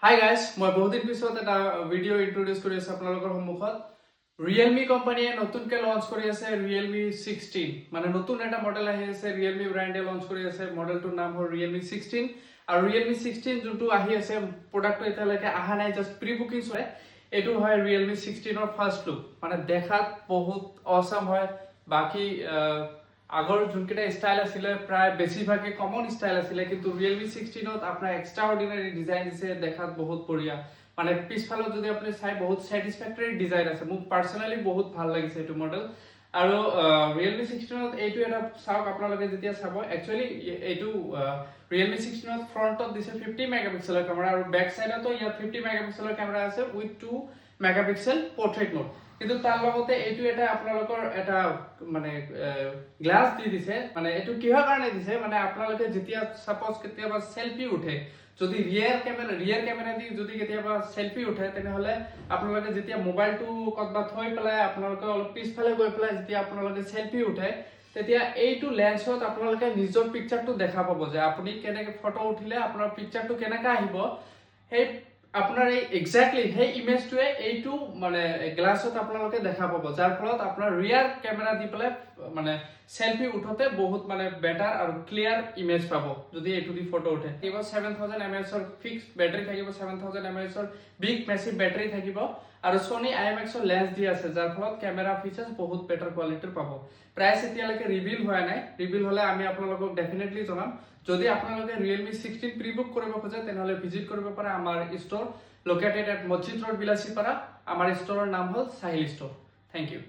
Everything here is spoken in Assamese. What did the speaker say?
হাই গাইজ, মই বহুদিন পিছত এটা ভিডিঅ' ইন্ট্ৰডিউচ কৰি আছোঁ আপোনালোকৰ সন্মুখত। ৰিয়েলমি কোম্পানীয়ে নতুনকৈ লঞ্চ কৰি আছে ৰিয়েলমি 16, মানে নতুন এটা মডেল আহি আছে। ৰিয়েলমি ব্ৰেণ্ডে লঞ্চ কৰি আছে, মডেলটোৰ নাম হ'ল ৰিয়েলমি 16। আৰু ৰিয়েলমি 16 যোনটো আহি আছে, প্ৰডাক্টটো এতিয়ালৈকে অহা নাই, জাষ্ট প্ৰি বুকিং চলে। এইটো হয় ৰিয়েলমি 16ৰ ফাৰ্ষ্ট লুক, মানে দেখাত বহুত অসাম হয়। বাকী আগৰ যোনকেইটা ষ্টাইল আছিলে প্ৰায় বেছিভাগে কমন ষ্টাইল আছিলে, কিন্তু ৰিয়েলমি 16ত আপোনাৰ এক্সট্ৰা অৰ্ডিনাৰী ডিজাইন দিছে, দেখাত বহুত বঢ়িয়া। মানে পিছফালত যদি আপুনি চাই বহুত ছেটিছফেক্টৰী ডিজাইন আছে। মোক পাৰ্চনেলি বহুত ভাল লাগিছে এইটো মডেল। আৰু ৰিয়েলমি 16ত এইটো এটা চাওক, আপোনালোকে যেতিয়া চাব, একচুৱেলি এইটো ৰিয়েলমি 16ত ফ্ৰণ্টত দিছে 50 মেগাপিক্সেলৰ কেমেৰা, আৰু বেক চাইডতো ইয়াত 50 মেগাপিক্সেলৰ কেমেৰা আছে উইথ 2 মেগাপিক্সেল পৰ্ট্ৰেইট মোড। কিন্তু তাৰ লগতে এইটো এটা আপোনালোকৰ এটা মানে গ্লাছ দি দিছে। মানে এইটো কিহৰ কাৰণে দিছে, মানে আপোনালোকে যেতিয়া সাপোজ কেতিয়াবা সেলফি উঠে, যদি ৰিয়াৰ কেমেৰা দি যদি কেতিয়াবা সেলফি উঠে, তেনেহলে আপোনালোকে যেতিয়া মোবাইলটো ক'ৰবাত থৈ পেলাই আপোনালোকে অলপ পিছফালে গৈ পেলাই যেতিয়া আপোনালোকে সেলফি উঠে, তেতিয়া এইটো লেন্সত আপোনালোকে নিজৰ পিকচাৰটো দেখা পাব, যে আপুনি কেনেকৈ ফটো উঠিলে আপোনাৰ পিকচাৰটো কেনেকৈ আহিব। সেই আপোনাৰ এই এক্সাক্টলি সেই ইমেজটোৱে এইটো মানে গ্লাছত আপোনালোকে দেখা পাব, যাৰ ফলত আপোনাৰ ৰিয়াৰ কেমেৰা দি পেলাই মানে সেলফি উঠোতে বহুত মানে বেটাৰ আৰু ক্লিয়াৰ ইমেজ পাব যদি এইটো দি ফটো উঠে। 7000 mAh ফিক্সড বেটাৰী থাকিব, 7000 mAh বিগ মেচিভ বেটাৰী থাকিব, আৰু Sony IMX লেন্স দি আছে, যাৰ ফলত কেমেৰা ফিচাৰ্ছ বহুত বেটাৰ কোৱালিটিৰ পাব। প্ৰাইচ এতিয়ালৈকে ৰিভিল হোৱা নাই, ৰিভিল হ'লে আমি আপোনালোকক ডেফিনেটলি জনাম। যদি আপোনালোকে ৰিয়েলমি 16 প্ৰি বুক কৰিব খোজে, তেনেহ'লে ভিজিট কৰিব পাৰে আমাৰ ষ্ট'ৰ লোকেটেড এট মছজিদ ৰোড, বিলাসীপাৰা। আমাৰ ষ্ট'ৰৰ নাম হ'ল সাহিল ষ্ট'ৰ। Thank U.